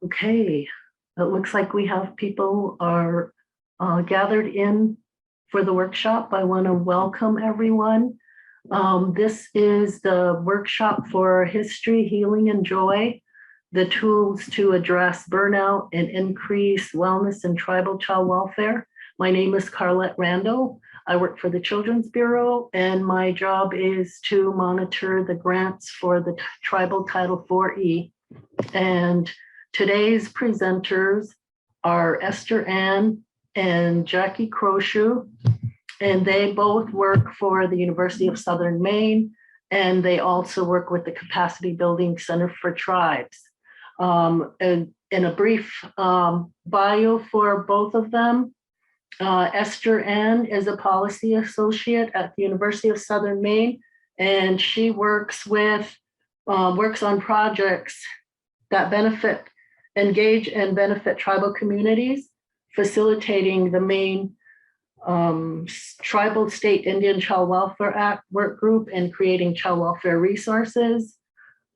Okay, it looks like we have people are gathered in for the workshop. I want to welcome everyone. This is the workshop for History, Healing, and Joy, the tools to address burnout and increase wellness and tribal child welfare. My name is Carlette Randall. I work for the Children's Bureau, and my job is to monitor the grants for the Tribal Title 4E. And today's presenters are Esther Ann and Jackie Croshoe, and they both work for the University of Southern Maine, and they also work with the Capacity Building Center for Tribes. And in a brief bio for both of them, Esther Ann is a policy associate at the University of Southern Maine, and she works on projects that engage and benefit tribal communities, facilitating the Maine Tribal State Indian Child Welfare Act work group and creating child welfare resources.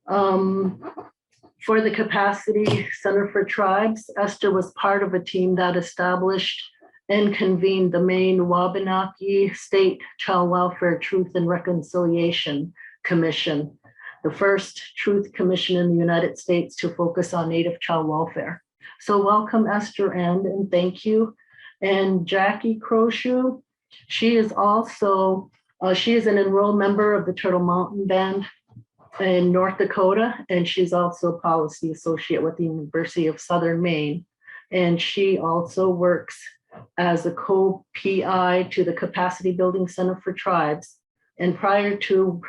For the Capacity Center for Tribes, Esther was part of a team that established and convened the Maine Wabanaki State Child Welfare Truth and Reconciliation Commission, the first truth commission in the United States to focus on Native child welfare. So welcome, Esther Ann, and thank you. And Jackie Croshoe, she is also, she is an enrolled member of the Turtle Mountain Band in North Dakota, and she's also a policy associate with the University of Southern Maine. And she also works as a co-PI to the Capacity Building Center for Tribes. And prior to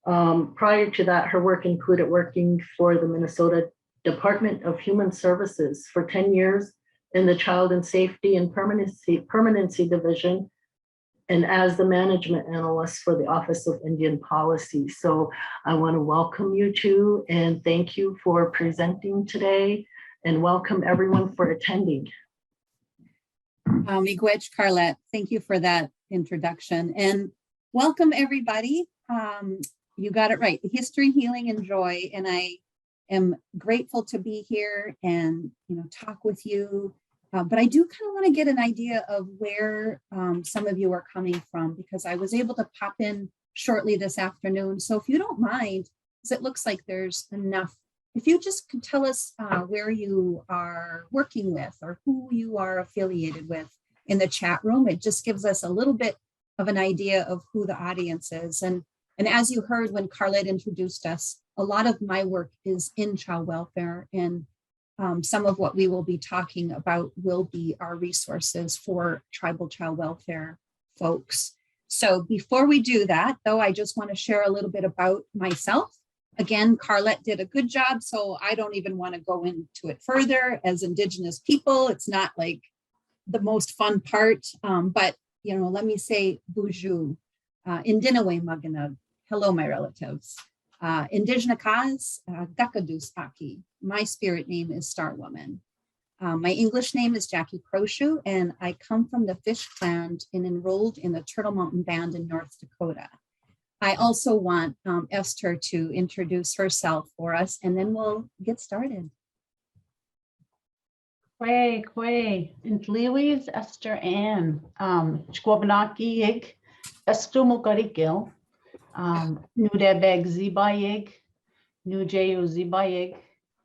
that, her work included working for the Minnesota Department of Human Services for 10 years in the Child and Safety and Permanency Division, and as the management analyst for the Office of Indian Policy. So I want to welcome you two and thank you for presenting today, and welcome everyone for attending. Miigwech, Carlette, thank you for that introduction, and welcome everybody. You got it right, History, Healing, and Joy, and I am grateful to be here and talk with you. But I do kind of want to get an idea of where some of you are coming from, because I was able to pop in shortly this afternoon. So if you don't mind, because it looks like there's enough, if you just could tell us where you are working with or who you are affiliated with in the chat room, it just gives us a little bit of an idea of who the audience is. And as you heard when Carlette introduced us, a lot of my work is in child welfare, and some of what we will be talking about will be our resources for tribal child welfare folks. So before we do that, though, I just want to share a little bit about myself. Again, Carlette did a good job, so I don't even want to go into it further. As Indigenous people, it's not like the most fun part, but let me say Buju, Indinawe Maganag, hello, my relatives. Indigena Kaz, Dakadus Aki. My spirit name is Star Woman. My English name is Jackie Croshoe, and I come from the Fish Clan and enrolled in the Turtle Mountain Band in North Dakota. I also want Esther to introduce herself for us, and then we'll get started. Kwe, Intliwi's Esther Ann, Chwabanaki, Estumokarikil. Nudebeg Zibayig, Nujeyu Zibayig,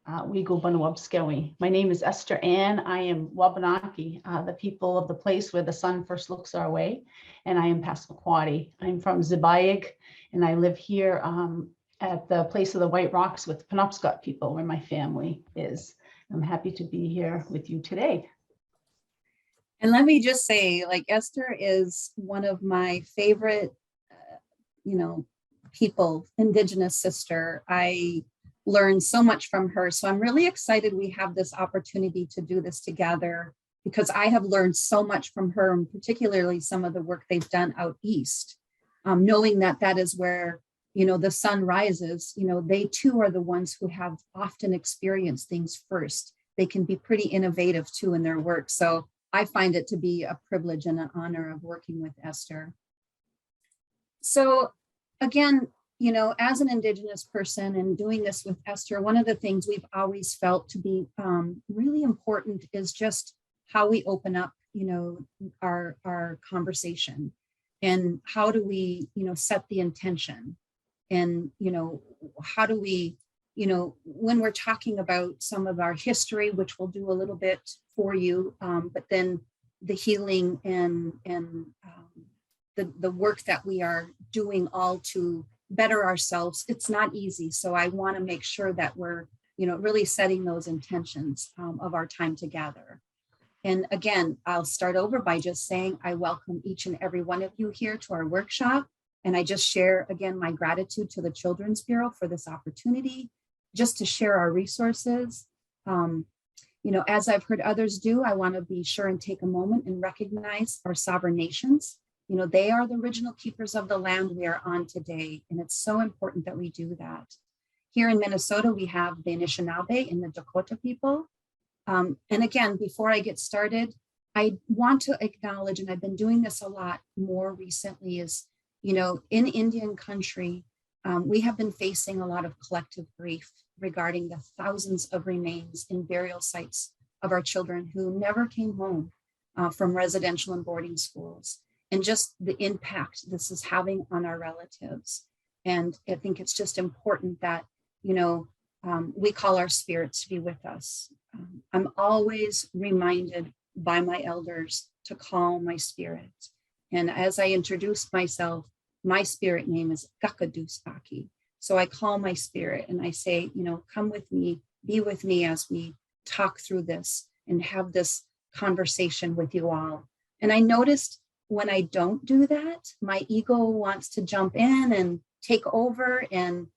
Wigo Banwabskewi. My name is Esther Ann. I am Wabanaki, the people of the place where the sun first looks our way, and I am Passamaquoddy. I'm from Zibayig, and I live here at the place of the White Rocks with Penobscot people, where my family is. I'm happy to be here with you today. And let me just say, Esther is one of my favorite people, Indigenous sister. I learned so much from her. So I'm really excited we have this opportunity to do this together, because I have learned so much from her, and particularly some of the work they've done out east, knowing that is where, the sun rises. They too are the ones who have often experienced things first. They can be pretty innovative too in their work. So I find it to be a privilege and an honor of working with Esther. So again, you know, as an Indigenous person and doing this with Esther, one of the things we've always felt to be really important is just how we open up, you know, our conversation, and how do we, you know, set the intention, and, you know, how do we, you know, when we're talking about some of our history, which we'll do a little bit for you, but then the healing and the work that we are doing all to better ourselves, it's not easy. So I want to make sure that we're, you know, really setting those intentions of our time together. And again, I'll start over by just saying I welcome each and every one of you here to our workshop. And I just share again my gratitude to the Children's Bureau for this opportunity, just to share our resources. You know, as I've heard others do, I want to be sure and take a moment and recognize our sovereign nations. You know, they are the original keepers of the land we are on today, and it's so important that we do that. Here in Minnesota, we have the Anishinaabe and the Dakota people. And again, before I get started, I want to acknowledge, and I've been doing this a lot more recently, is, you know, in Indian country, we have been facing a lot of collective grief regarding the thousands of remains in burial sites of our children who never came home from residential and boarding schools, and just the impact this is having on our relatives. And I think it's just important that, you know, we call our spirits to be with us. I'm always reminded by my elders to call my spirit. And as I introduce myself, my spirit name is Gakaduspaki. So I call my spirit and I say, you know, come with me, be with me as we talk through this and have this conversation with you all. And I noticed when I don't do that, my ego wants to jump in and take over. And,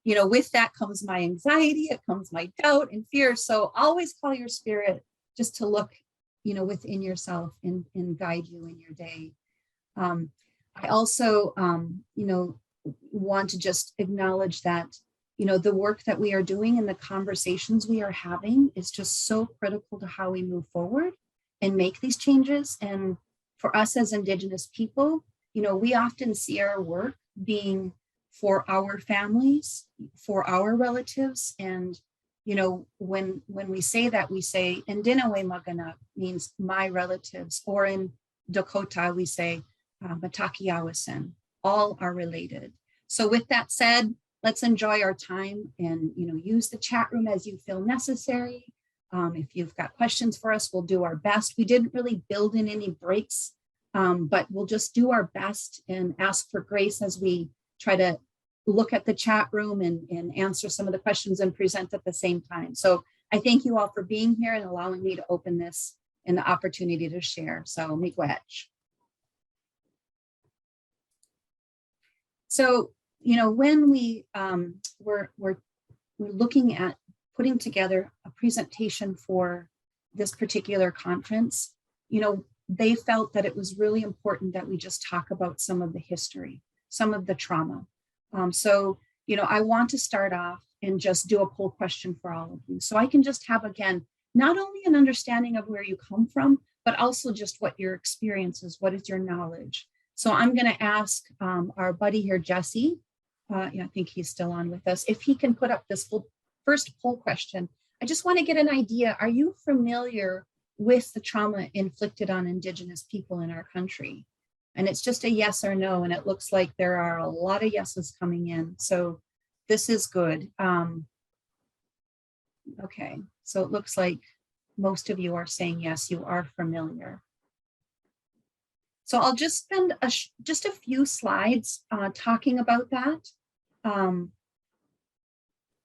you know, with that comes my anxiety, it comes my doubt and fear. So always call your spirit just to look, you know, within yourself and guide you in your day. I also, you know, want to just acknowledge that, you know, the work that we are doing and the conversations we are having is just so critical to how we move forward and make these changes. And for us as Indigenous people, you know, we often see our work being for our families, for our relatives. And, you know, when we say that, we say, Ndinawe Magana means my relatives, or in Dakota, we say, Matakiawasen, all are related. So with that said, let's enjoy our time and, you know, use the chat room as you feel necessary. If you've got questions for us, we'll do our best. We didn't really build in any breaks, but we'll just do our best and ask for grace as we try to look at the chat room and answer some of the questions and present at the same time. So I thank you all for being here and allowing me to open this and the opportunity to share. So miigwech. So, you know, when we we're looking at putting together a presentation for this particular conference, you know, they felt that it was really important that we just talk about some of the history, some of the trauma. So, you know, I want to start off and just do a poll question for all of you. So I can just have, again, not only an understanding of where you come from, but also just what your experience is, what is your knowledge. So I'm going to ask our buddy here, Jesse, I think he's still on with us, if he can put up this first poll question. I just want to get an idea. Are you familiar with the trauma inflicted on Indigenous people in our country? And it's just a yes or no. And it looks like there are a lot of yeses coming in. So this is good. Okay, so it looks like most of you are saying yes, you are familiar. So I'll just spend just a few slides talking about that.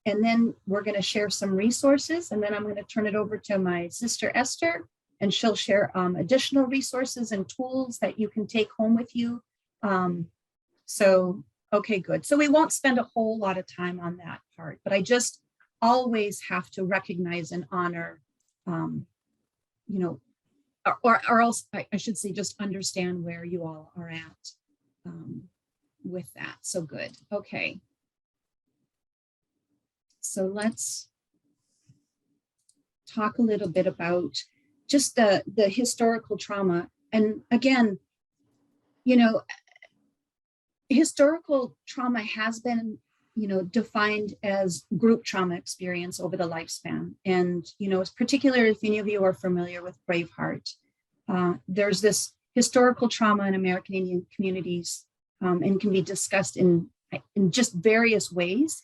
And then we're going to share some resources, and then I'm going to turn it over to my sister Esther, and she'll share additional resources and tools that you can take home with you. So, okay, good. So we won't spend a whole lot of time on that part, but I just always have to recognize and honor, you know, or else I should say just understand where you all are at with that. So good. Okay. So let's talk a little bit about just the historical trauma. And again, you know, historical trauma has been, defined as group trauma experience over the lifespan. And, particularly if any of you are familiar with Braveheart, there's this historical trauma in American Indian communities, and can be discussed in just various ways.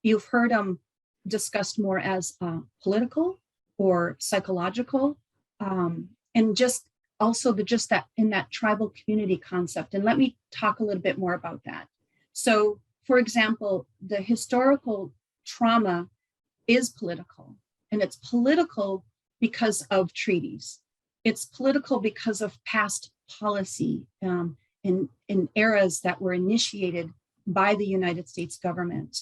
You've heard them discussed more as political or psychological, and just also just that in that tribal community concept. And let me talk a little bit more about that. So, for example, the historical trauma is political, and it's political because of treaties. It's political because of past policy in eras that were initiated by the United States government,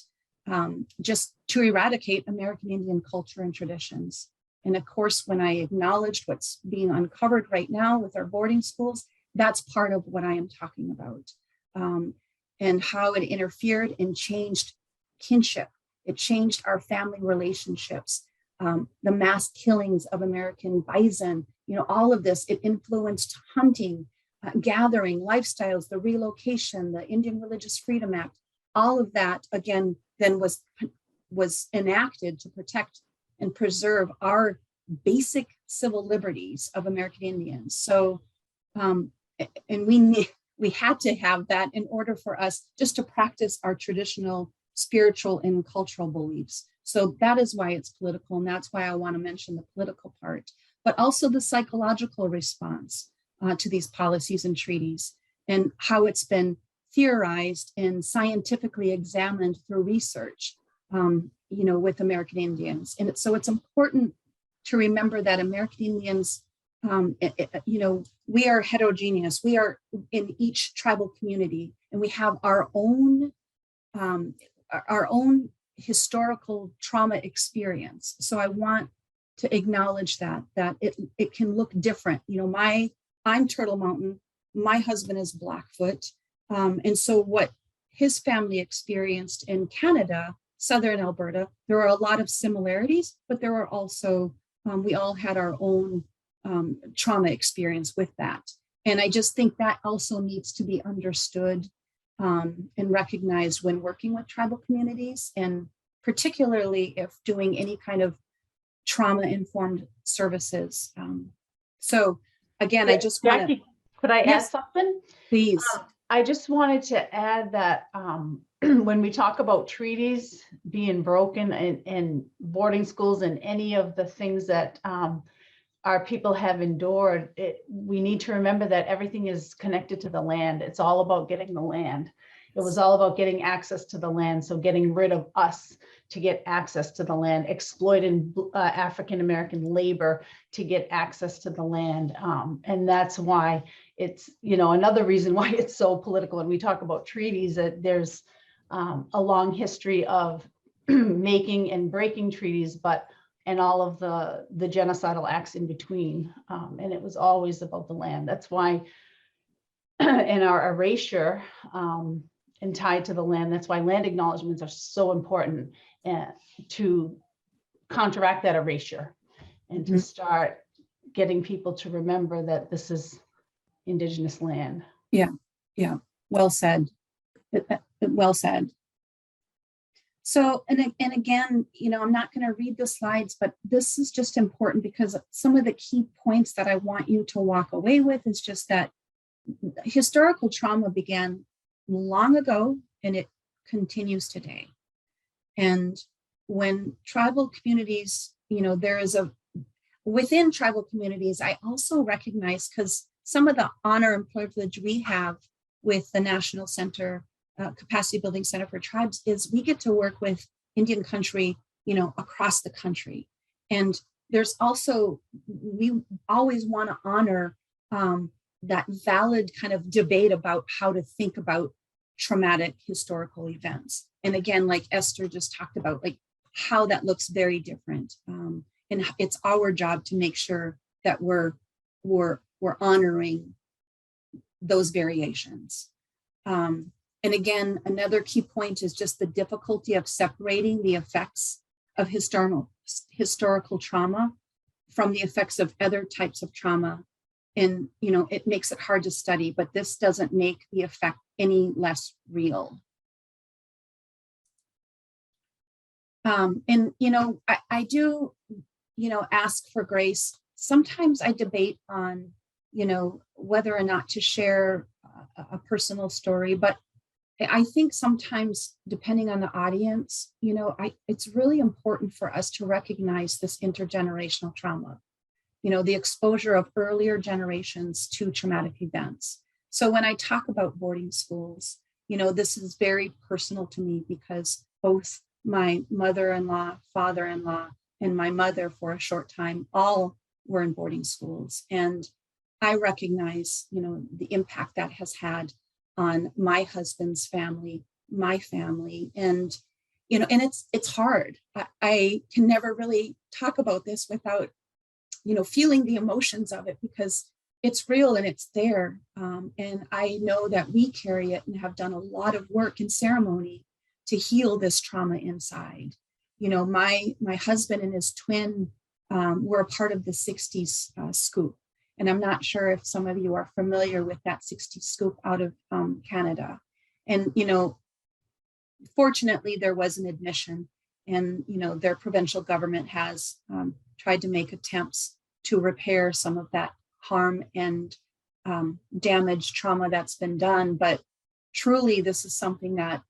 just to eradicate American Indian culture and traditions. And of course, when I acknowledged what's being uncovered right now with our boarding schools, that's part of what I am talking about, and how it interfered and changed kinship. It changed our family relationships, the mass killings of American bison, all of this. It influenced hunting, gathering, lifestyles, the relocation, the Indian Religious Freedom Act. All of that, again, then was enacted to protect and preserve our basic civil liberties of American Indians. So, and we had to have that in order for us just to practice our traditional spiritual and cultural beliefs. So that is why it's political, and that's why I want to mention the political part, but also the psychological response to these policies and treaties, and how it's been theorized and scientifically examined through research, with American Indians. And so it's important to remember that American Indians, we are heterogeneous. We are in each tribal community, and we have our own historical trauma experience. So I want to acknowledge that it can look different. I'm Turtle Mountain. My husband is Blackfoot. And so what his family experienced in Canada, Southern Alberta, there are a lot of similarities, but there are also, we all had our own trauma experience with that. And I just think that also needs to be understood and recognized when working with tribal communities, and particularly if doing any kind of trauma-informed services. So again, I just want to— Jackie, could I add something? Please. I just wanted to add that when we talk about treaties being broken and boarding schools and any of the things that our people have endured, we need to remember that everything is connected to the land. It's all about getting the land. It was all about getting access to the land. So getting rid of us to get access to the land, exploiting African-American labor to get access to the land. And that's why it's, another reason why it's so political. And we talk about treaties, that there's a long history of making and breaking treaties, and all of the genocidal acts in between. And it was always about the land. That's why in our erasure and tied to the land, that's why land acknowledgements are so important to counteract that erasure and to start getting people to remember that this is Indigenous land. Yeah. Well said. Well said. So, and again, I'm not going to read the slides, but this is just important because some of the key points that I want you to walk away with is just that historical trauma began long ago and it continues today. And when tribal communities, within tribal communities, I also recognize, because some of the honor and privilege we have with the National Center, Capacity Building Center for Tribes, is we get to work with Indian country, across the country. And there's also, we always want to honor that valid kind of debate about how to think about traumatic historical events. And again, like Esther just talked about, like how that looks very different. And it's our job to make sure that we're honoring those variations. And again, another key point is just the difficulty of separating the effects of historical trauma from the effects of other types of trauma. And, it makes it hard to study, but this doesn't make the effect any less real. And, I do, ask for grace. Sometimes I debate on, whether or not to share a personal story, but I think sometimes, depending on the audience, it's really important for us to recognize this intergenerational trauma, the exposure of earlier generations to traumatic events. So when I talk about boarding schools, this is very personal to me because both my mother-in-law, father-in-law, and my mother for a short time all were in boarding schools. And I recognize, the impact that has had on my husband's family, my family, and it's hard. I can never really talk about this without, feeling the emotions of it because it's real and it's there. And I know that we carry it and have done a lot of work in ceremony to heal this trauma inside. My husband and his twin were a part of the 60s scoop. And I'm not sure if some of you are familiar with that 60s scoop out of Canada. And, fortunately, there was an admission and, their provincial government has tried to make attempts to repair some of that harm and damage, trauma that's been done. But truly, this is something that,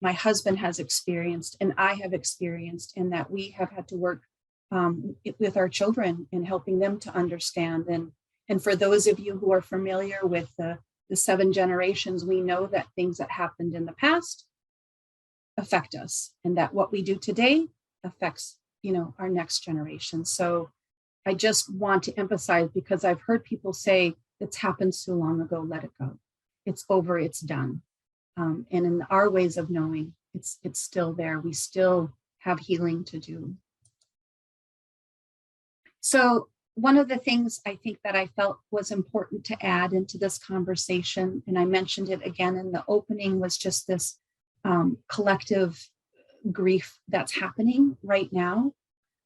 my husband has experienced and I have experienced, and that we have had to work with our children and helping them to understand. And for those of you who are familiar with the 7 generations, we know that things that happened in the past affect us, and that what we do today affects, our next generation. So I just want to emphasize, because I've heard people say it's happened so long ago, let it go. It's over, it's done. And in our ways of knowing, it's still there. We still have healing to do. So one of the things I think that I felt was important to add into this conversation, and I mentioned it again in the opening, was just this collective grief that's happening right now.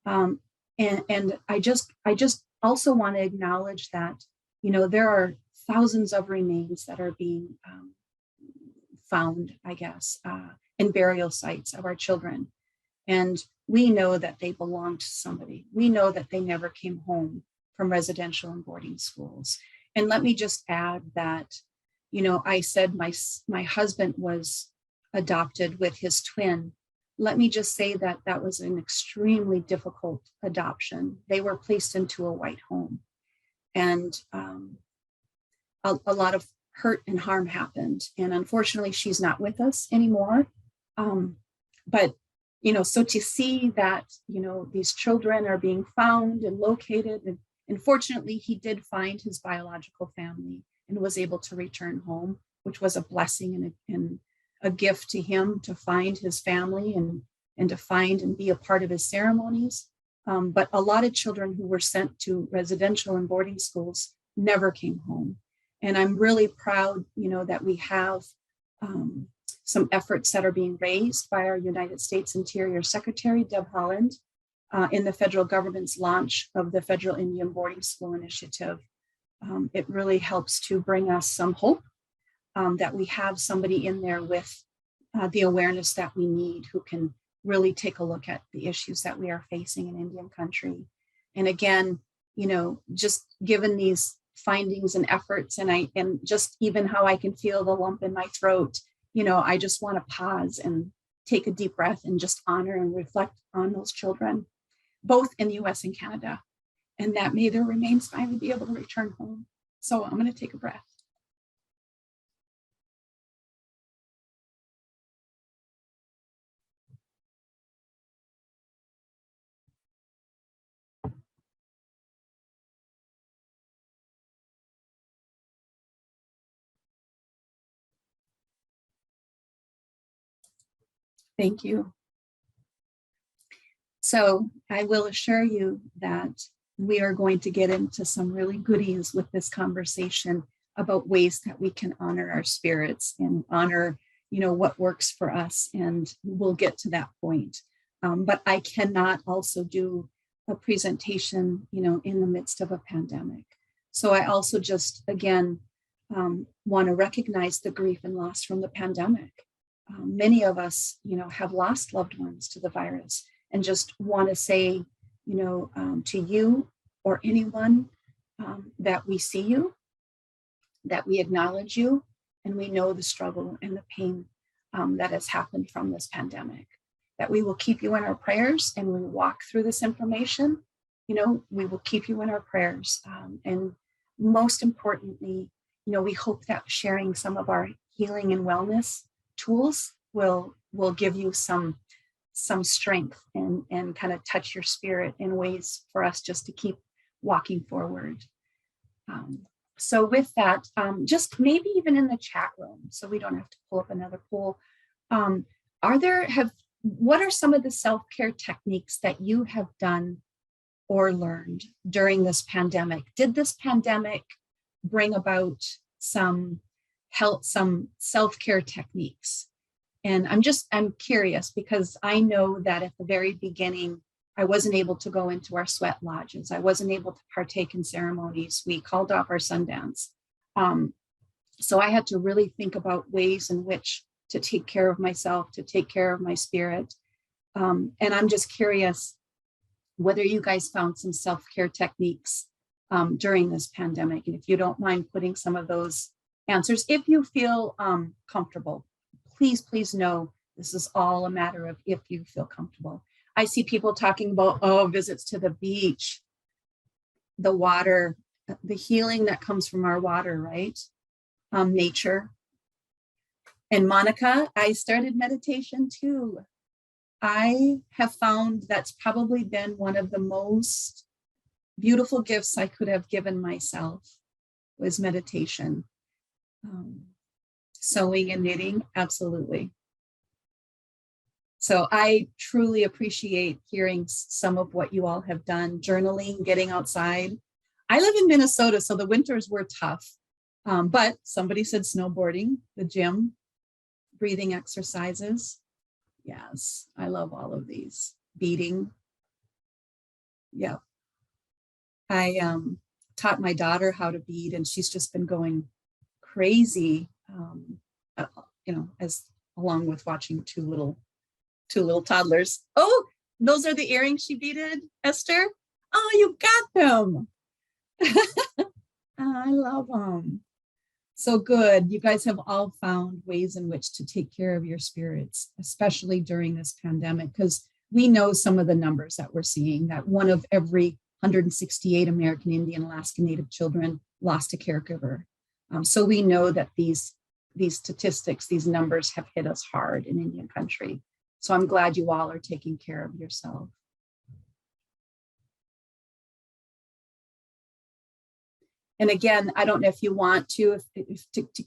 And I just also want to acknowledge that, there are thousands of remains that are being found, I guess, in burial sites of our children. And we know that they belong to somebody. We know that they never came home from residential and boarding schools. And let me just add that, I said my husband was adopted with his twin. Let me just say that that was an extremely difficult adoption. They were placed into a white home. And a lot of hurt and harm happened. And unfortunately, she's not with us anymore. But so to see that, these children are being found and located, and fortunately, he did find his biological family and was able to return home, which was a blessing and a gift to him to find his family and to find and be a part of his ceremonies. But a lot of children who were sent to residential and boarding schools never came home. And I'm really proud, that we have some efforts that are being raised by our United States Interior Secretary, Deb Haaland, in the federal government's launch of the Federal Indian Boarding School Initiative. It really helps to bring us some hope that we have somebody in there with the awareness that we need, who can really take a look at the issues that we are facing in Indian country. And again, just given these findings and efforts, and just even how I can feel the lump in my throat, I just want to pause and take a deep breath and just honor and reflect on those children, both in the US and Canada, and that may their remains finally be able to return home. So I'm going to take a breath. Thank you. So I will assure you that we are going to get into some really goodies with this conversation about ways that we can honor our spirits and honor, what works for us. And we'll get to that point. But I cannot also do a presentation, in the midst of a pandemic. So I also just, again, want to recognize the grief and loss from the pandemic. Many of us, have lost loved ones to the virus, and just want to say, to you or anyone, that we see you, that we acknowledge you, and we know the struggle and the pain that has happened from this pandemic, that we will keep you in our prayers, and we walk through this information, we will keep you in our prayers. And most importantly, we hope that sharing some of our healing and wellness tools will give you some strength and kind of touch your spirit in ways for us just to keep walking forward. So with that, just maybe even in the chat room, so we don't have to pull up another poll. What are some of the self-care techniques that you have done or learned during this pandemic? Did this pandemic bring about some self-care techniques? And I'm curious, because I know that at the very beginning, I wasn't able to go into our sweat lodges. I wasn't able to partake in ceremonies. We called off our Sundance. So I had to really think about ways in which to take care of myself, to take care of my spirit. And I'm just curious whether you guys found some self-care techniques during this pandemic. And if you don't mind putting some of those answers, if you feel comfortable, please know this is all a matter of if you feel comfortable. I see people talking about, visits to the beach, the water, the healing that comes from our water, right? Nature. And Monica, I started meditation too. I have found that's probably been one of the most beautiful gifts I could have given myself, was meditation. Sewing and knitting, absolutely. So I truly appreciate hearing some of what you all have done, journaling, getting outside. I live in Minnesota, so the winters were tough, but somebody said snowboarding, the gym, breathing exercises. Yes, I love all of these. Beading. Yeah. I taught my daughter how to bead, and she's just been going crazy, as along with watching two little toddlers. Oh, those are the earrings she beaded, Esther. Oh, you got them. I love them. So good. You guys have all found ways in which to take care of your spirits, especially during this pandemic, because we know some of the numbers that we're seeing, that one of every 168 American Indian Alaska Native children lost a caregiver. So we know that these statistics, these numbers have hit us hard in Indian country. So I'm glad you all are taking care of yourself. And again, I don't know if you want to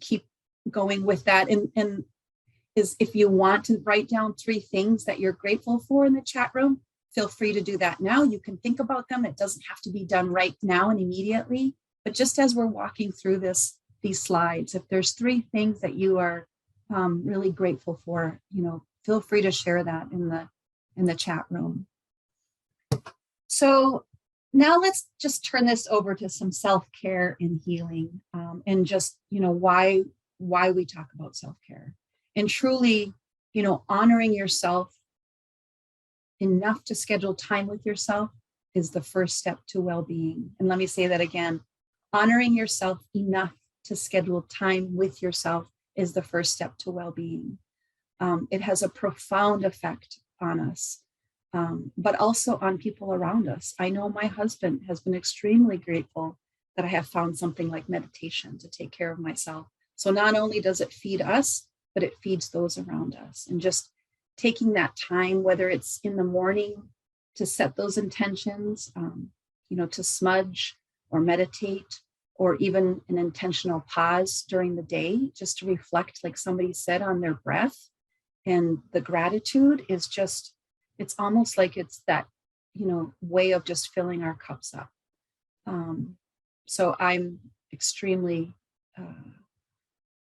keep going with that, and is if you want to write down 3 things that you're grateful for in the chat room, feel free to do that now. You can think about them. It doesn't have to be done right now and immediately, but just as we're walking through these slides, if there's 3 things that you are really grateful for, feel free to share that in the chat room. So now let's just turn this over to some self-care and healing, and just, why we talk about self-care, and truly, honoring yourself enough to schedule time with yourself is the first step to well-being. And let me say that again, honoring yourself enough to schedule time with yourself is the first step to well-being. It has a profound effect on us. But also on people around us. I know my husband has been extremely grateful that I have found something like meditation to take care of myself. So not only does it feed us, but it feeds those around us. And just taking that time, whether it's in the morning to set those intentions, to smudge or meditate, or even an intentional pause during the day, just to reflect, like somebody said, on their breath. And the gratitude is just, it's almost like it's that, way of just filling our cups up. So I'm extremely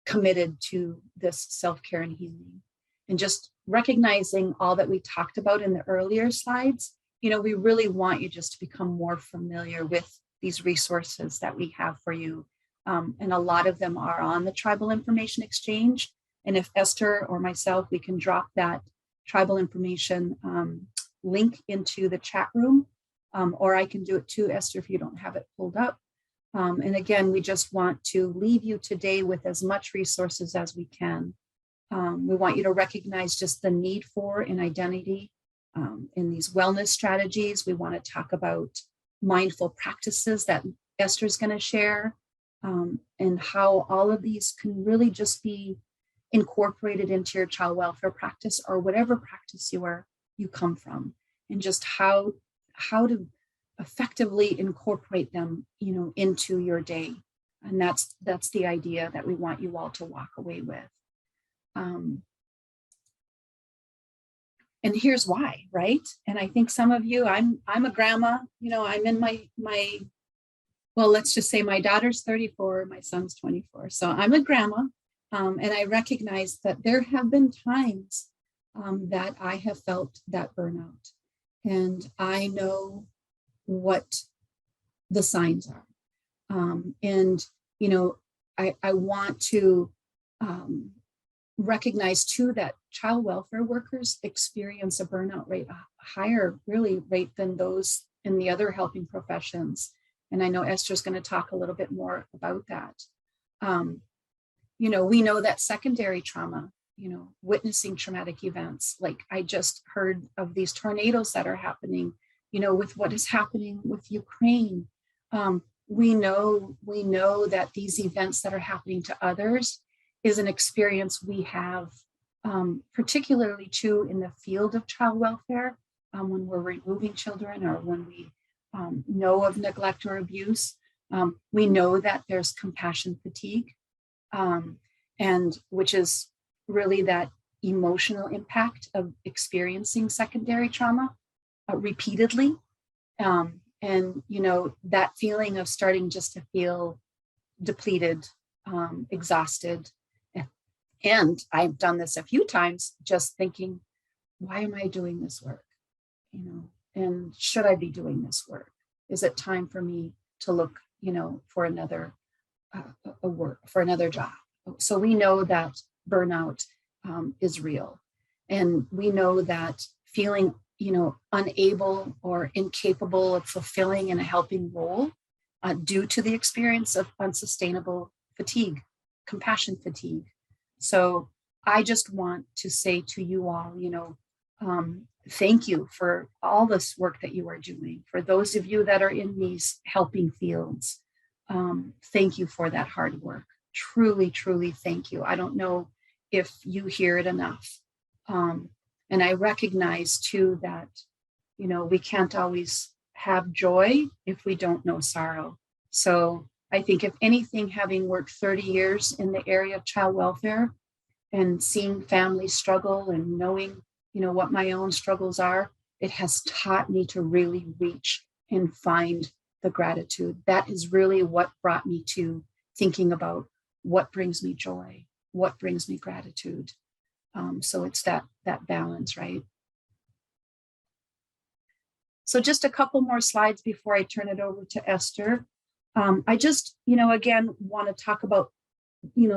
committed to this self-care and healing, and just recognizing all that we talked about in the earlier slides. We really want you just to become more familiar with these resources that we have for you. And a lot of them are on the Tribal Information Exchange. And if Esther or myself, we can drop that tribal information link into the chat room, or I can do it too, Esther, if you don't have it pulled up. And again, we just want to leave you today with as much resources as we can. We want you to recognize just the need for an identity in these wellness strategies. We want to talk about mindful practices that Esther's going to share, and how all of these can really just be incorporated into your child welfare practice or whatever practice you come from, and just how to effectively incorporate them, into your day. And that's the idea that we want you all to walk away with. And here's why, right? And I think some of you, I'm a grandma, I'm in my well, let's just say my daughter's 34, my son's 24. So I'm a grandma, and I recognize that there have been times that I have felt that burnout, and I know what the signs are. And, I want to recognize too that child welfare workers experience a burnout rate, a higher really rate than those in the other helping professions. And I know Esther's going to talk a little bit more about that. We know that secondary trauma, witnessing traumatic events, like I just heard of these tornadoes that are happening, with what is happening with Ukraine. We know that these events that are happening to others is an experience we have, particularly too in the field of child welfare, when we're removing children or when we know of neglect or abuse. We know that there's compassion fatigue, and which is really that emotional impact of experiencing secondary trauma repeatedly. And, that feeling of starting just to feel depleted, exhausted. And I've done this a few times, just thinking, why am I doing this work? And should I be doing this work? Is it time for me to look, for another for another job? So we know that burnout is real, and we know that feeling, unable or incapable of fulfilling in a helping role due to the experience of unsustainable fatigue, compassion fatigue. So I just want to say to you all, thank you for all this work that you are doing. For those of you that are in these helping fields, thank you for that hard work. Truly, truly thank you. I don't know if you hear it enough. And I recognize too that, we can't always have joy if we don't know sorrow. So I think if anything, having worked 30 years in the area of child welfare and seeing families struggle and knowing, what my own struggles are, it has taught me to really reach and find the gratitude. That is really what brought me to thinking about what brings me joy, what brings me gratitude. So it's that balance, right? So just a couple more slides before I turn it over to Esther. I just, again, want to talk about,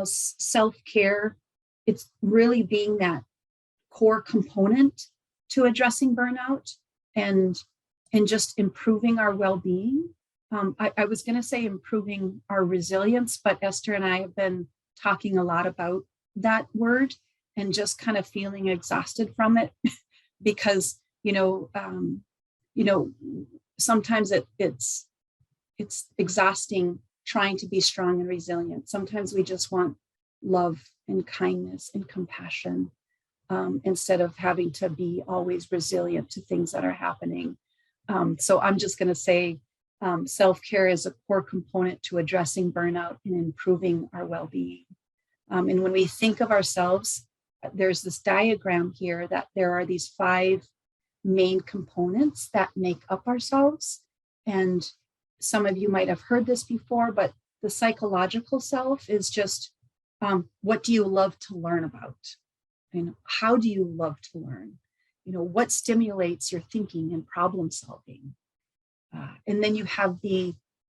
self-care. It's really being that core component to addressing burnout and just improving our well-being. I was going to say improving our resilience, but Esther and I have been talking a lot about that word and just kind of feeling exhausted from it because, sometimes it's exhausting trying to be strong and resilient. Sometimes we just want love and kindness and compassion instead of having to be always resilient to things that are happening. So I'm just going to say self-care is a core component to addressing burnout and improving our well-being. And when we think of ourselves, there's this diagram here that there are these 5 main components that make up ourselves. And some of you might have heard this before, but the psychological self is just what do you love to learn about? How do you love to learn? What stimulates your thinking and problem solving? And then you have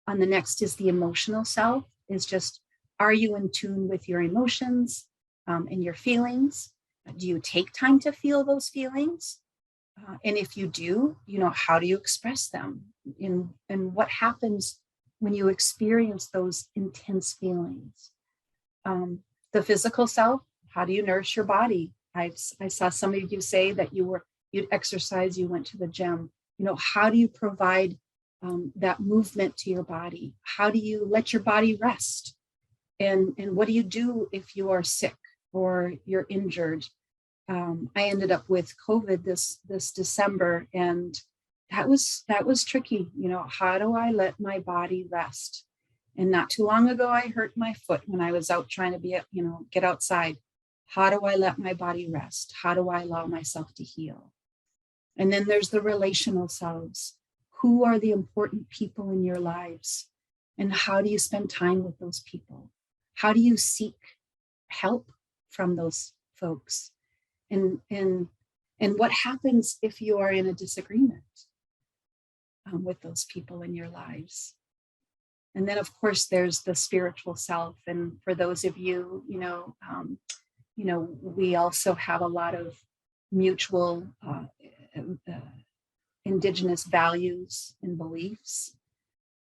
on the next is the emotional self. is just, are you in tune with your emotions and your feelings? Do you take time to feel those feelings? And if you do, how do you express them? And what happens when you experience those intense feelings? The physical self, how do you nourish your body? I saw some of you say that you'd exercise, you went to the gym. How do you provide that movement to your body? How do you let your body rest? And what do you do if you are sick or you're injured? I ended up with COVID this December, and that was tricky. How do I let my body rest? And not too long ago, I hurt my foot when I was out trying to get outside. How do I let my body rest? How do I allow myself to heal? And then there's the relational selves. Who are the important people in your lives? And how do you spend time with those people? How do you seek help from those folks? And what happens if you are in a disagreement with those people in your lives? And then, of course, there's the spiritual self. And for those of you, we also have a lot of mutual Indigenous values and beliefs,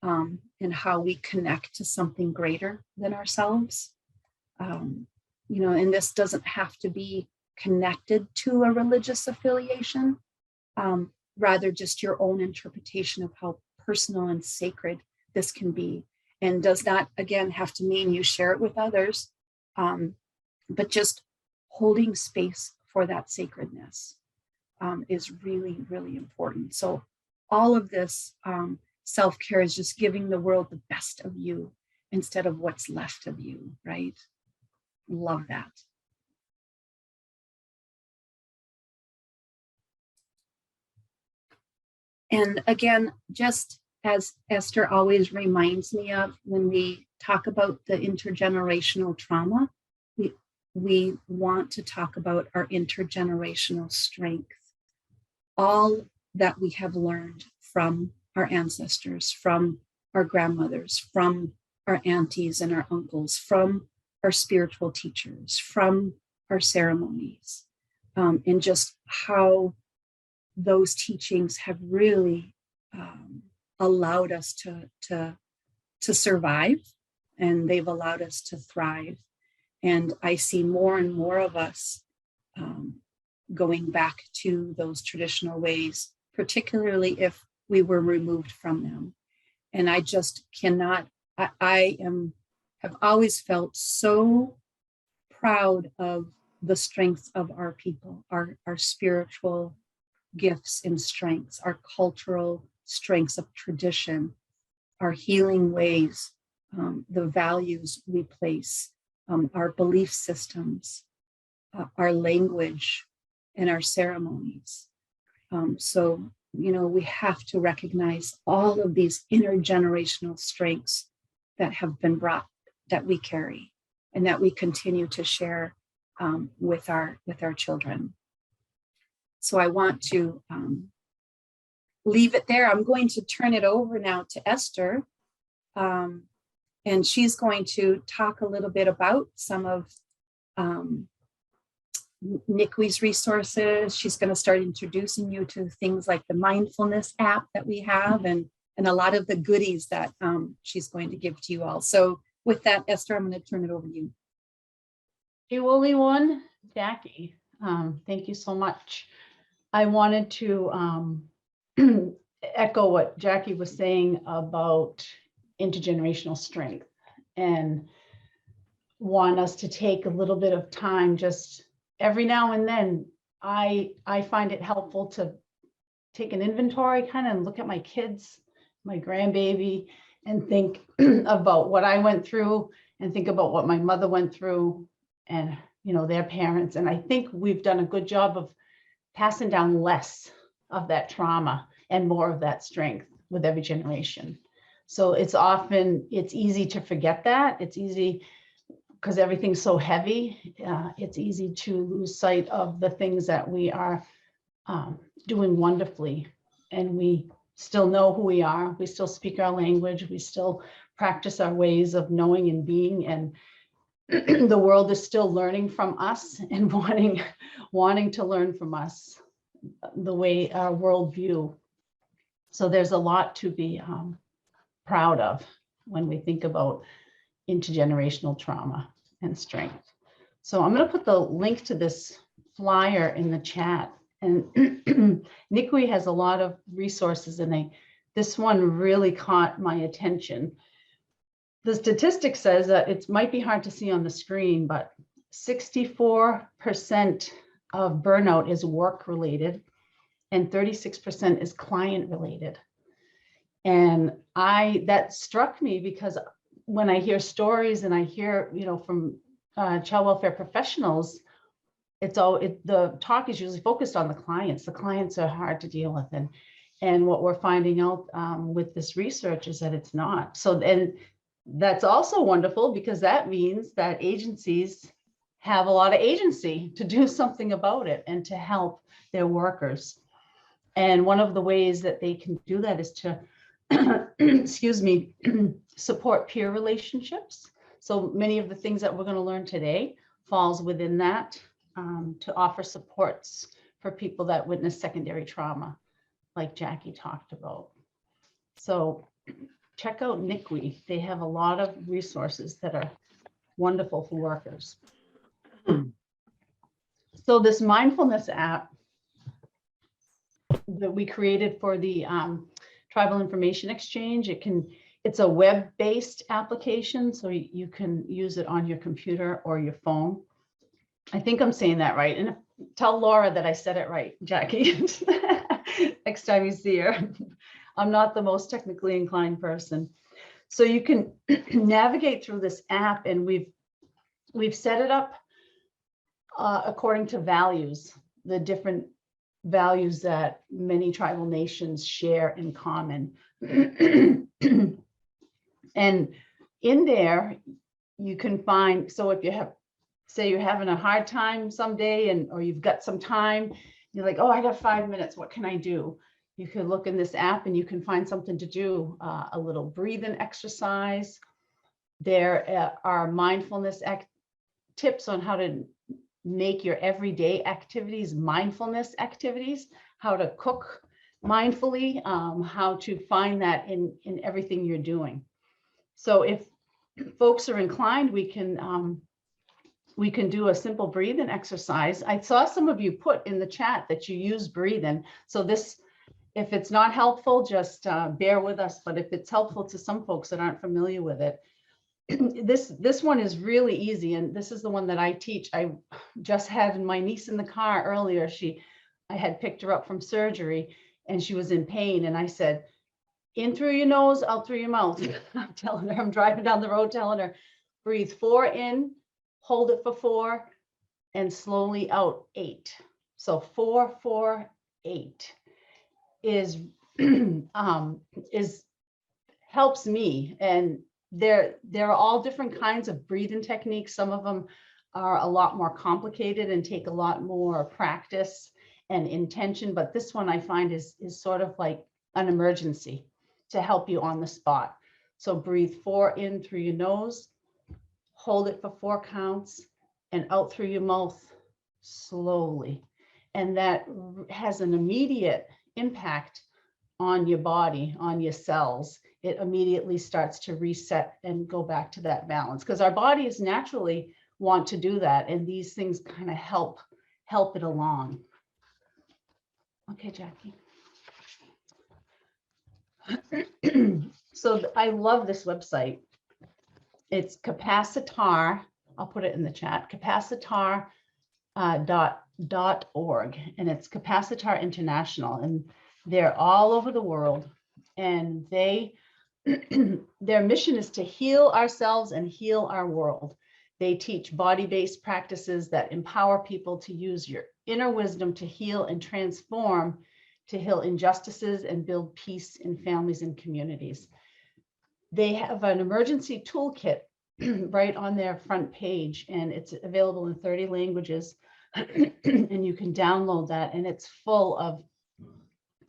and how we connect to something greater than ourselves. And this doesn't have to be connected to a religious affiliation, rather just your own interpretation of how personal and sacred this can be, and does not, again, have to mean you share it with others, but just holding space for that sacredness is really, really important. So all of this self-care is just giving the world the best of you instead of what's left of you, right? Love that. And again, just as Esther always reminds me of when we talk about the intergenerational trauma, we want to talk about our intergenerational strength. All that we have learned from our ancestors, from our grandmothers, from our aunties and our uncles, from our spiritual teachers, from our ceremonies, and just how those teachings have really allowed us to survive, and they've allowed us to thrive. And I see more and more of us going back to those traditional ways, particularly if we were removed from them. And I just cannot, have always felt so proud of the strength of our people, our spiritual gifts and strengths, our cultural strengths of tradition, our healing ways, the values we place, our belief systems, our language, and our ceremonies. So, we have to recognize all of these intergenerational strengths that have been brought, that we carry, and that we continue to share with our children. So I want to leave it there. I'm going to turn it over now to Esther, and she's going to talk a little bit about some of NICWE's resources. She's going to start introducing you to things like the mindfulness app that we have, and a lot of the goodies that she's going to give to you all. So with that, Esther, I'm going to turn it over to you. You only one, Jackie. Thank you so much. I wanted to echo what Jackie was saying about intergenerational strength, and want us to take a little bit of time, just every now and then. I find it helpful to take an inventory, kind of look at my kids, my grandbaby, and think about what I went through, and think about what my mother went through, and their parents. And I think we've done a good job of passing down less of that trauma and more of that strength with every generation. So it's easy to forget that. It's easy because everything's so heavy. It's easy to lose sight of the things that we are doing wonderfully. And we still know who we are. We still speak our language. We still practice our ways of knowing and being. And the world is still learning from us and wanting to learn from us the way our worldview. So there's a lot to be proud of when we think about intergenerational trauma and strength. So I'm going to put the link to this flyer in the chat. And NICWE has a lot of resources, and this one really caught my attention. The statistic says that it might be hard to see on the screen, but 64% of burnout is work related and 36% is client related. And that struck me because when I hear stories and I hear, from child welfare professionals, the talk is usually focused on the clients. The clients are hard to deal with. And what we're finding out with this research is that it's not. So, and that's also wonderful because that means that agencies have a lot of agency to do something about it and to help their workers. And one of the ways that they can do that is to, excuse me, support peer relationships. So many of the things that we're going to learn today falls within that, to offer supports for people that witness secondary trauma, like Jackie talked about. So check out NICWE. They have a lot of resources that are wonderful for workers. So this mindfulness app that we created for the Tribal Information Exchange, it's a web-based application, so you can use it on your computer or your phone. I think I'm saying that right. And tell Laura that I said it right, Jackie, next time you see her. I'm not the most technically inclined person. So you can navigate through this app, and we've set it up according to values, the different values that many tribal nations share in common. And in there, you can find, so if you have, say you're having a hard time someday or you've got some time, you're like, oh, I got 5 minutes, what can I do? You can look in this app and you can find something to do, a little breathing exercise. There are mindfulness tips on how to make your everyday activities mindfulness activities, how to cook mindfully, how to find that in everything you're doing. So if folks are inclined, we can do a simple breathing exercise. I saw some of you put in the chat that you use breathing. So this, if it's not helpful, just bear with us. But if it's helpful to some folks that aren't familiar with it, this one is really easy. And this is the one that I teach. I just had my niece in the car earlier. I had picked her up from surgery and she was in pain. And I said, in through your nose, out through your mouth. I'm telling her, I'm driving down the road telling her, breathe 4 in, hold it for 4, and slowly out 8. So 4, 4, 8 is helps me. And there are all different kinds of breathing techniques. Some of them are a lot more complicated and take a lot more practice and intention. But this one I find is sort of like an emergency to help you on the spot. So breathe 4 in through your nose, hold it for 4 counts, and out through your mouth slowly. And that has an immediate impact on your body, on your cells. It immediately starts to reset and go back to that balance, because our bodies naturally want to do that. And these things kind of help it along. Okay, Jackie. So I love this website. It's Capacitar. I'll put it in the chat. Capacitar.org, and it's Capacitar International, and they're all over the world. And their mission is to heal ourselves and heal our world. They teach body-based practices that empower people to use your inner wisdom to heal and transform, to heal injustices and build peace in families and communities. They have an emergency toolkit right on their front page, and it's available in 30 languages. And you can download that, and it's full of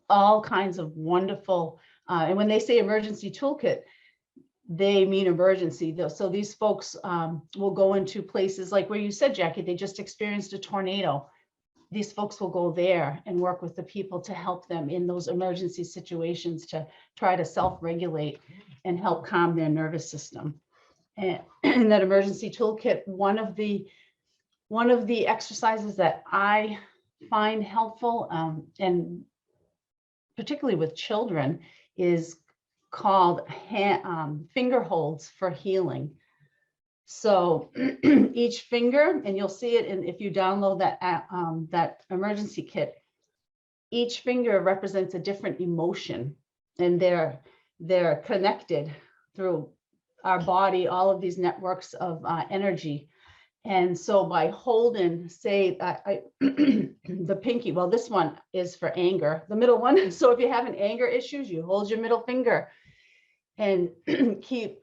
all kinds of wonderful, and when they say emergency toolkit, they mean emergency. So these folks will go into places like where you said, Jackie, they just experienced a tornado. These folks will go there and work with the people to help them in those emergency situations to try to self-regulate and help calm their nervous system. And in that emergency toolkit, one of the exercises that I find helpful, and particularly with children, is called finger holds for healing. So each finger, and you'll see it if you download that emergency kit, each finger represents a different emotion, and they're connected through our body, all of these networks of energy. And so by holding, say, the pinky, well, this one is for anger, the middle one. So if you're having anger issues, you hold your middle finger and keep,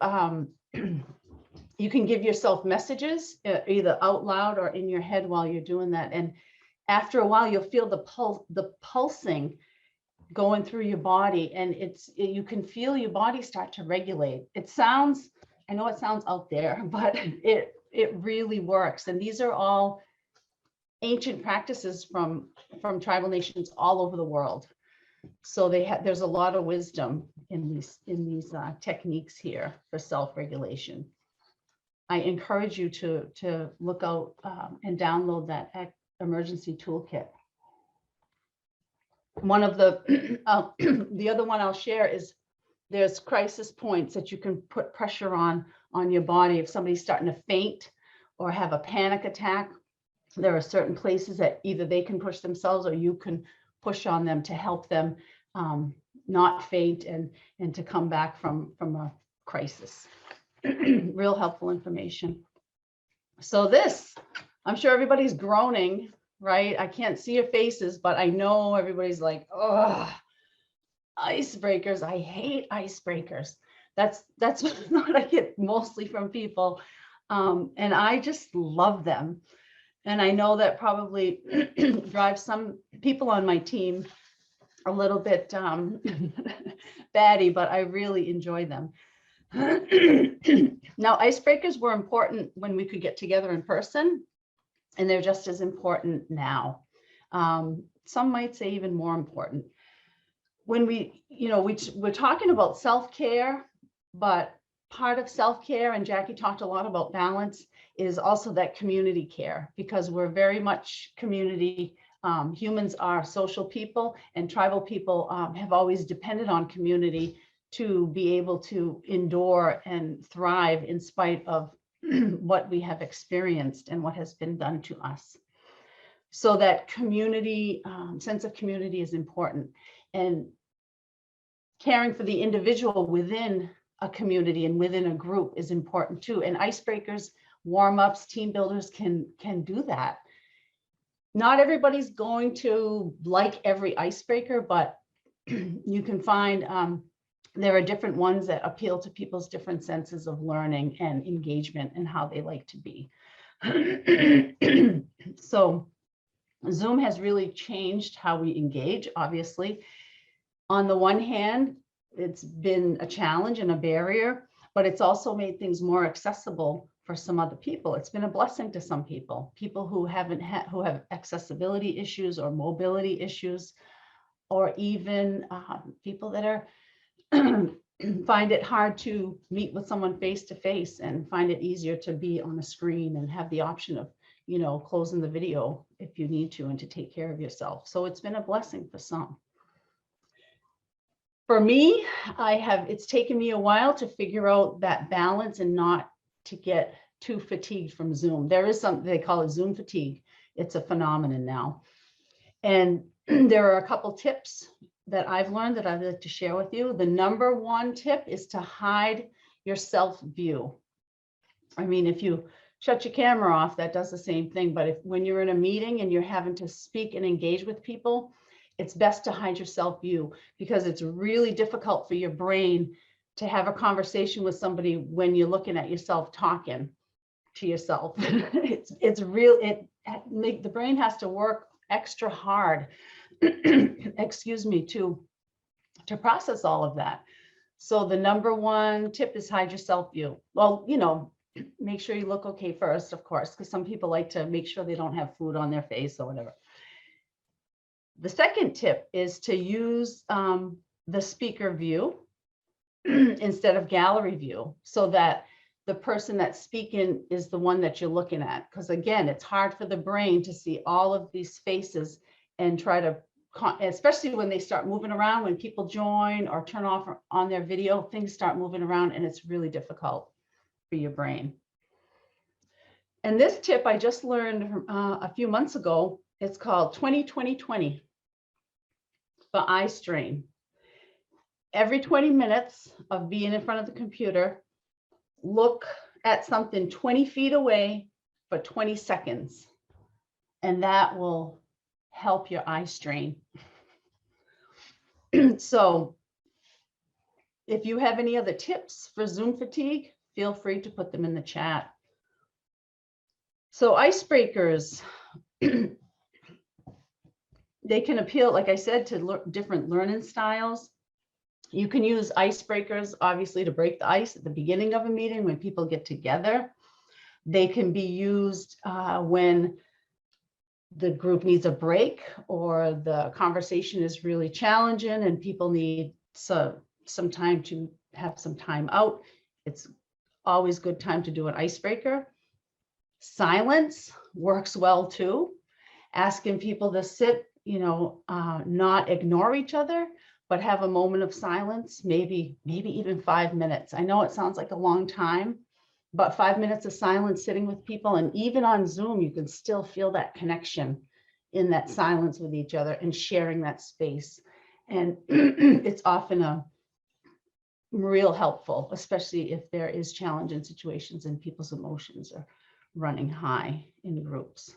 you can give yourself messages either out loud or in your head while you're doing that. And after a while, you'll feel the pulsing going through your body, and you can feel your body start to regulate. It sounds, I know it sounds out there, but it really works. And these are all ancient practices from tribal nations all over the world. So there's a lot of wisdom in these techniques here for self-regulation. I encourage you to look out and download that emergency toolkit. One of the the other one I'll share is there's crisis points that you can put pressure on your body. If somebody's starting to faint or have a panic attack, there are certain places that either they can push themselves or you can push on them to help them not faint and to come back from a crisis. Real helpful information. So this, I'm sure everybody's groaning, right? I can't see your faces, but I know everybody's like, oh, icebreakers. I hate icebreakers. That's what I get mostly from people. And I just love them. And I know that probably drives some people on my team a little bit batty, but I really enjoy them. Now, icebreakers were important when we could get together in person, and they're just as important now. Some might say even more important. When we're talking about self-care, but part of self-care, and Jackie talked a lot about balance, is also that community care, because we're very much community. Humans are social people, and tribal people have always depended on community to be able to endure and thrive in spite of what we have experienced and what has been done to us. So that community, sense of community is important. And caring for the individual within a community and within a group is important too. And icebreakers, warm-ups, team builders can do that. Not everybody's going to like every icebreaker, but you can find there are different ones that appeal to people's different senses of learning and engagement and how they like to be. So Zoom has really changed how we engage, obviously. On the one hand, it's been a challenge and a barrier, but it's also made things more accessible for some other people. It's been a blessing to some people who who have accessibility issues or mobility issues, or even people that are find it hard to meet with someone face to face and find it easier to be on a screen and have the option of, closing the video if you need to and to take care of yourself. So it's been a blessing for some. For me, it's taken me a while to figure out that balance and not to get too fatigued from Zoom. There is something they call it Zoom fatigue. It's a phenomenon now. And there are a couple tips that I've learned that I'd like to share with you. The number one tip is to hide your self view. I mean, if you shut your camera off, that does the same thing. But when you're in a meeting and you're having to speak and engage with people, it's best to hide your self view, because it's really difficult for your brain to have a conversation with somebody when you're looking at yourself talking to yourself. The brain has to work extra hard excuse me, to process all of that. So the number one tip is hide your self view. Well, make sure you look okay first, of course, because some people like to make sure they don't have food on their face or whatever. The second tip is to use the speaker view instead of gallery view, so that the person that's speaking is the one that you're looking at. Because again, it's hard for the brain to see all of these faces and try to, especially when they start moving around, when people join or turn off on their video, things start moving around and it's really difficult for your brain. And this tip I just learned a few months ago. It's called 20-20-20 for eye strain. Every 20 minutes of being in front of the computer, look at something 20 feet away for 20 seconds, and that will help your eye strain. So if you have any other tips for Zoom fatigue, feel free to put them in the chat. So icebreakers, they can appeal, like I said, to different learning styles. You can use icebreakers, obviously, to break the ice at the beginning of a meeting when people get together. They can be used when the group needs a break or the conversation is really challenging and people need some time to have some time out. It's always good time to do an icebreaker. Silence works well too. Asking people to sit, not ignore each other, but have a moment of silence, maybe even 5 minutes. I know it sounds like a long time, but 5 minutes of silence sitting with people, and even on Zoom, you can still feel that connection in that silence with each other and sharing that space. And it's often a real helpful, especially if there is challenging situations and people's emotions are running high in groups.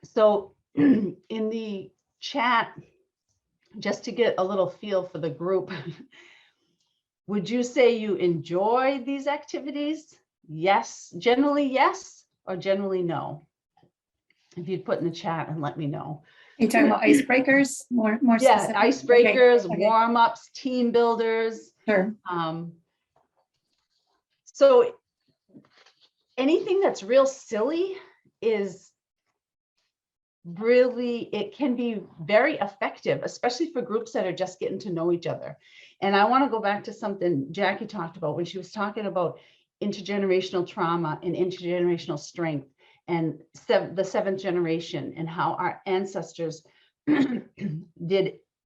So in the chat, just to get a little feel for the group, would you say you enjoy these activities? Yes, generally yes, or generally no? If you'd put in the chat and let me know. Are you talking about icebreakers? More Yeah, specific? icebreakers, Okay. warm-ups, team builders. Sure. So anything that's real silly is really, it can be very effective, especially for groups that are just getting to know each other. And I want to go back to something Jackie talked about when she was talking about intergenerational trauma and intergenerational strength and the seventh generation, and how our ancestors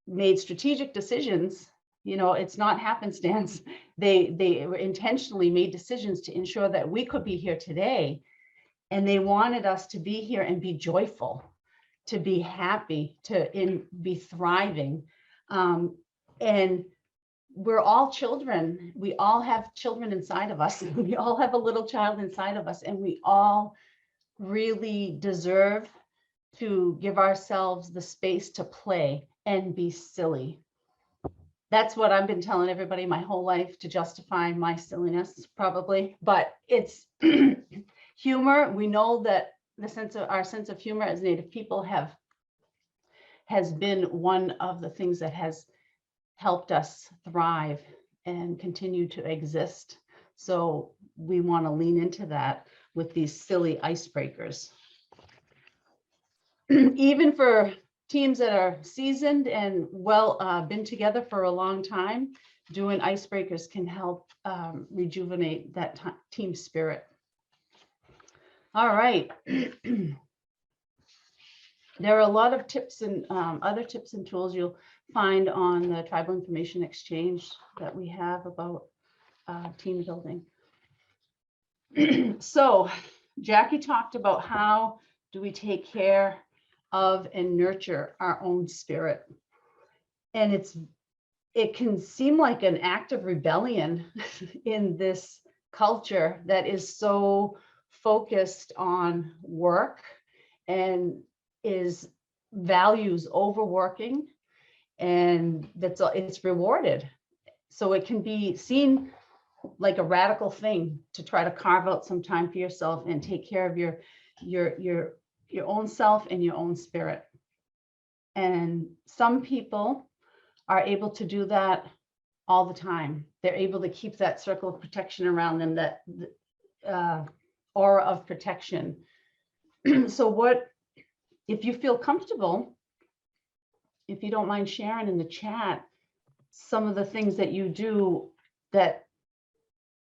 made strategic decisions. It's not happenstance. They were intentionally made decisions to ensure that we could be here today. And they wanted us to be here and be joyful, to be happy, to be thriving. And we're all children. We all have children inside of us. We all have a little child inside of us, and we all really deserve to give ourselves the space to play and be silly. That's what I've been telling everybody my whole life to justify my silliness, probably. But it's humor. We know that our sense of humor as Native people has been one of the things that has helped us thrive and continue to exist. So we want to lean into that with these silly icebreakers. Even for teams that are seasoned and been together for a long time, doing icebreakers can help rejuvenate that team spirit. All right. There are a lot of tips and other tips and tools you'll find on the Tribal Information Exchange that we have about team building. So Jackie talked about how do we take care of and nurture our own spirit. And it can seem like an act of rebellion in this culture that is so focused on work and values overworking, and it's rewarded. So it can be seen like a radical thing to try to carve out some time for yourself and take care of your own self and your own spirit. And some people are able to do that all the time. They're able to keep that circle of protection around them, that aura of protection. So what, if you feel comfortable, if you don't mind sharing in the chat, some of the things that you do that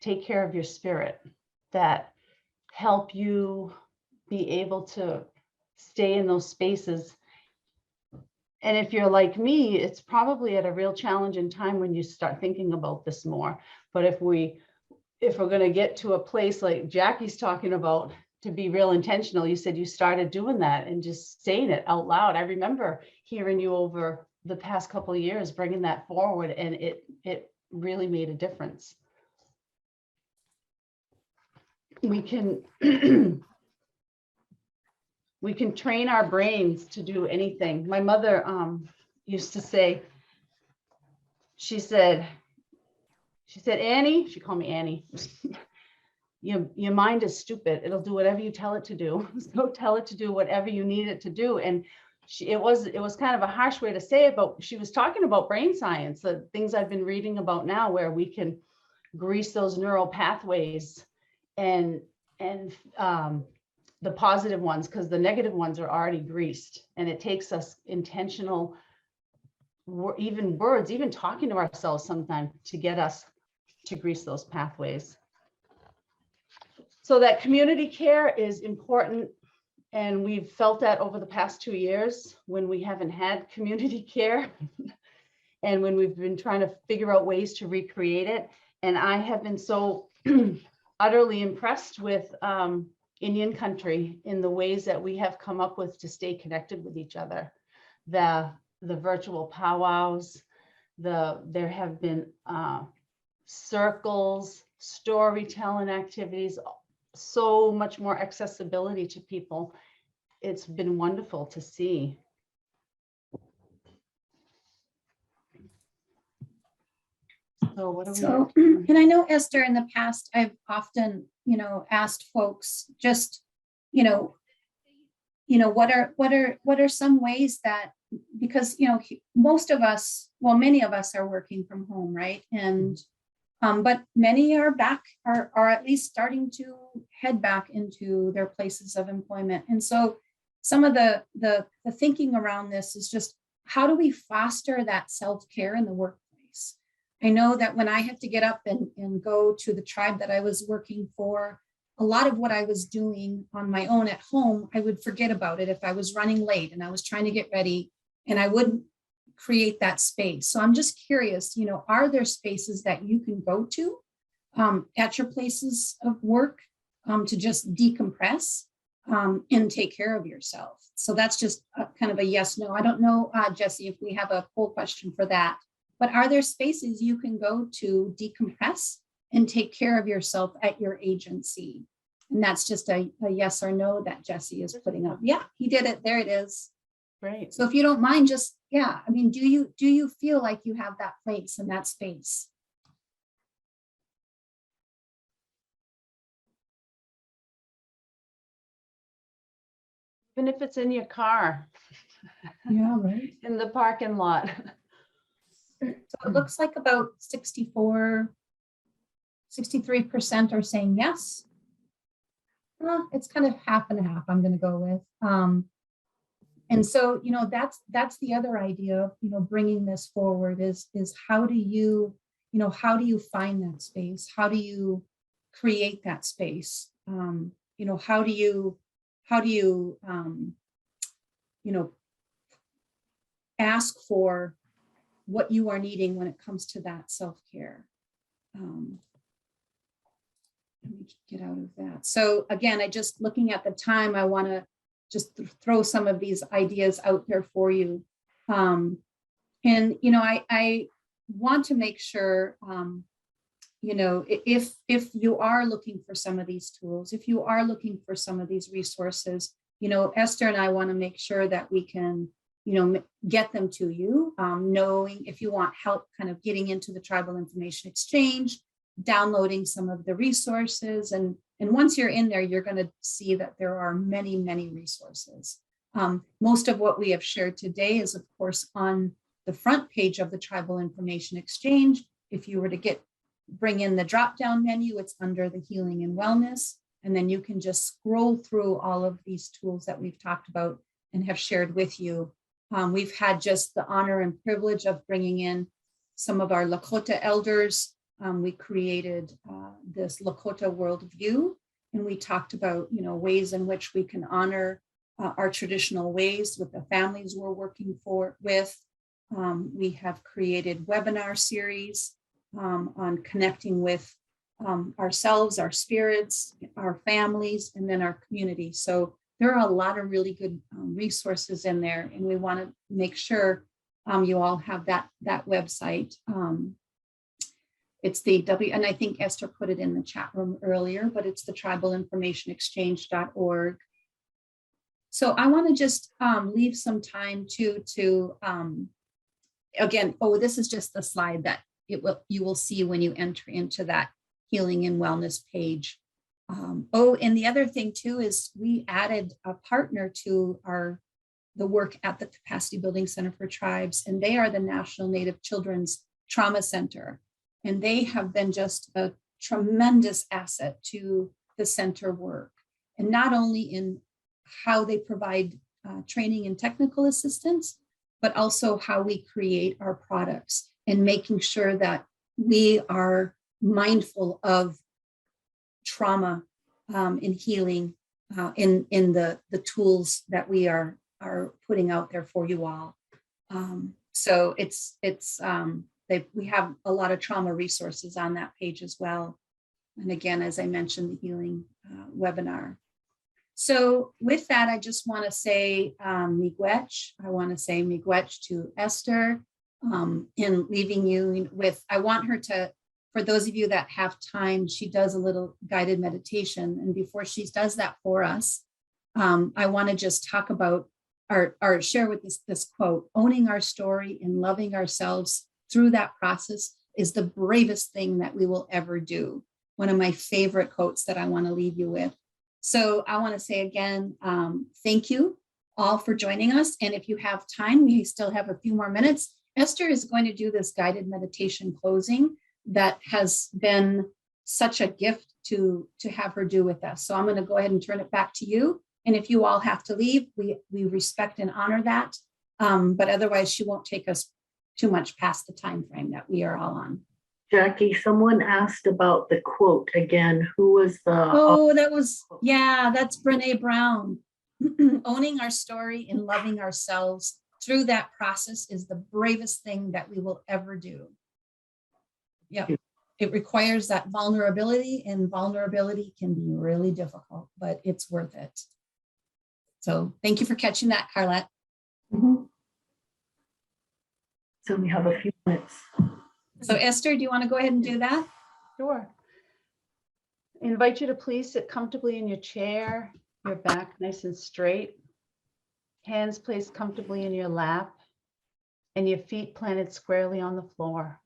take care of your spirit, that help you be able to stay in those spaces. And if you're like me, it's probably at a real challenging time when you start thinking about this more. But if we're going to get to a place like Jackie's talking about, to be real intentional, you said you started doing that and just saying it out loud. I remember hearing you over the past couple of years, bringing that forward, and it really made a difference. We can we can train our brains to do anything. My mother used to say, she said, Annie, she called me Annie. Your mind is stupid. It'll do whatever you tell it to do. So tell it to do whatever you need it to do. And it was kind of a harsh way to say it, but she was talking about brain science, the things I've been reading about now, where we can grease those neural pathways and the positive ones, because the negative ones are already greased. And it takes us intentional, even words, even talking to ourselves sometimes, to get us to grease those pathways. So that community care is important. And we've felt that over the past 2 years when we haven't had community care and when we've been trying to figure out ways to recreate it. And I have been so utterly impressed with Indian country in the ways that we have come up with to stay connected with each other. The virtual powwows, there have been circles, storytelling activities, so much more accessibility to people. It's been wonderful to see. So what are we? And I know, Esther, in the past, I've often, asked folks just, what are some ways that, because, most of us, well, many of us are working from home, right? And but many are at least starting to head back into their places of employment. And so some of the thinking around this is just, how do we foster that self-care in the workplace? I know that when I had to get up and go to the tribe that I was working for, a lot of what I was doing on my own at home, I would forget about it if I was running late and I was trying to get ready, and I wouldn't create that space. So I'm just curious, are there spaces that you can go to at your places of work to just decompress and take care of yourself? So that's just kind of a yes, no. I don't know, Jesse, if we have a poll question for that, but are there spaces you can go to decompress and take care of yourself at your agency? And that's just a yes or no that Jesse is putting up. Yeah, he did it. There it is. Great. So if you don't mind, just, yeah, I mean, do you feel like you have that place and that space? Even if it's in your car. Yeah, right. In the parking lot. So it looks like about 63% are saying yes. Well, it's kind of half and half, I'm going to go with. And so, that's the other idea of, bringing this forward is how do you find that space? How do you create that space? How do you ask for what you are needing when it comes to that self-care? Let me get out of that. So again, looking at the time, I want to just throw some of these ideas out there for you. And, I want to make sure, if you are looking for some of these tools, if you are looking for some of these resources, Esther and I want to make sure that we can, get them to you, knowing if you want help kind of getting into the Tribal Information Exchange, downloading some of the resources. And once you're in there, you're going to see that there are many, many resources. Most of what we have shared today is, of course, on the front page of the Tribal Information Exchange. If you were to bring in the drop-down menu, it's under the Healing and Wellness. And then you can just scroll through all of these tools that we've talked about and have shared with you. We've had just the honor and privilege of bringing in some of our Lakota elders. We created this Lakota worldview, and we talked about, ways in which we can honor our traditional ways with the families we're working with. We have created webinar series on connecting with ourselves, our spirits, our families, and then our community. So there are a lot of really good resources in there, and we want to make sure you all have that website. It's the and I think Esther put it in the chat room earlier, but it's the tribalinformationexchange.org. So I want to just leave some time to again, this is just the slide that you will see when you enter into that Healing and Wellness page. And the other thing too is we added a partner to the work at the Capacity Building Center for Tribes, and they are the National Native Children's Trauma Center. And they have been just a tremendous asset to the center work. And not only in how they provide training and technical assistance, but also how we create our products and making sure that we are mindful of trauma and healing in the tools that we are putting out there for you all. So we have a lot of trauma resources on that page as well. And again, as I mentioned, the healing webinar. So with that, I just want to say miigwech. I want to say miigwech to Esther in leaving you with, I want her to, for those of you that have time, she does a little guided meditation. And before she does that for us, I want to just talk about or share with this quote: owning our story and loving ourselves through that process is the bravest thing that we will ever do. One of my favorite quotes that I want to leave you with. So I want to say again, thank you all for joining us. And if you have time, we still have a few more minutes. Esther is going to do this guided meditation closing that has been such a gift to have her do with us. So I'm going to go ahead and turn it back to you. And if you all have to leave, we respect and honor that. But otherwise, she won't take us too much past the time frame that we are all on. Jackie, someone asked about the quote again. Who was the? Oh, that's Brene Brown. Owning our story and loving ourselves through that process is the bravest thing that we will ever do. Yeah, it requires that vulnerability, and vulnerability can be really difficult, but it's worth it. So thank you for catching that, Carlette. Mm-hmm. So we have a few minutes. So Esther, do you want to go ahead and do that? Sure. I invite you to please sit comfortably in your chair, your back nice and straight, hands placed comfortably in your lap, and your feet planted squarely on the floor.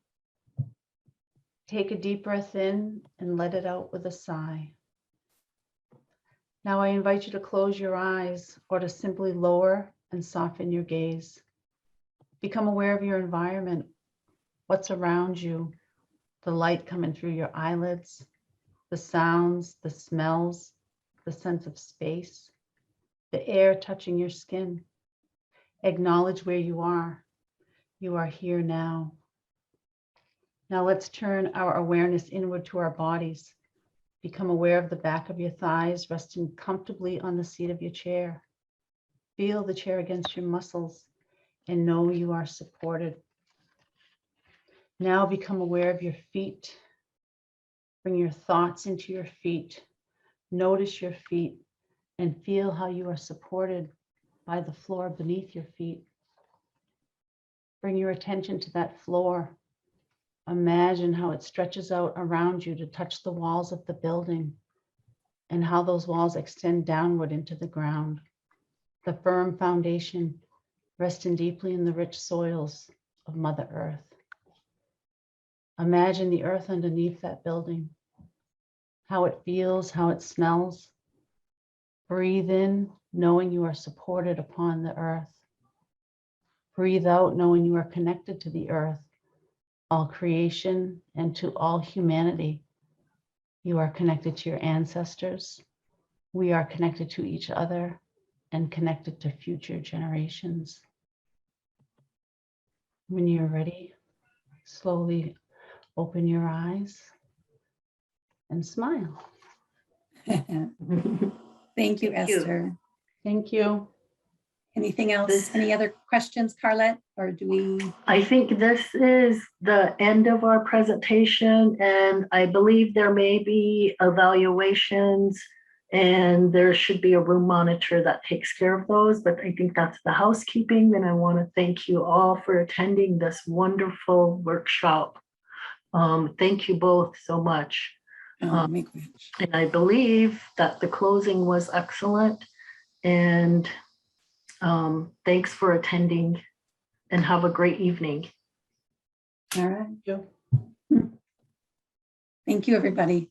Take a deep breath in and let it out with a sigh. Now I invite you to close your eyes or to simply lower and soften your gaze. Become aware of your environment, what's around you, the light coming through your eyelids, the sounds, the smells, the sense of space, the air touching your skin. Acknowledge where you are. You are here now. Now let's turn our awareness inward to our bodies. Become aware of the back of your thighs resting comfortably on the seat of your chair. Feel the chair against your muscles and know you are supported. Now become aware of your feet. Bring your thoughts into your feet. Notice your feet and feel how you are supported by the floor beneath your feet. Bring your attention to that floor. Imagine how it stretches out around you to touch the walls of the building and how those walls extend downward into the ground. The firm foundation resting deeply in the rich soils of Mother Earth. Imagine the earth underneath that building, how it feels, how it smells, Breathe in, knowing you are supported upon the earth. Breathe out, knowing you are connected to the earth, all creation, and to all humanity. You are connected to your ancestors. We are connected to each other and connected to future generations. When you're ready, slowly open your eyes and smile. Thank you, Thank you. Esther. Thank you. Anything else? Any other questions, Carlette? Or do we? I think this is the end of our presentation, and I believe there may be evaluations and there should be a room monitor that takes care of those, but I think that's the housekeeping. And I want to thank you all for attending this wonderful workshop. Thank you both so much. Make it. And I believe that the closing was excellent. And thanks for attending and have a great evening. All right. Thank you. Thank you, everybody.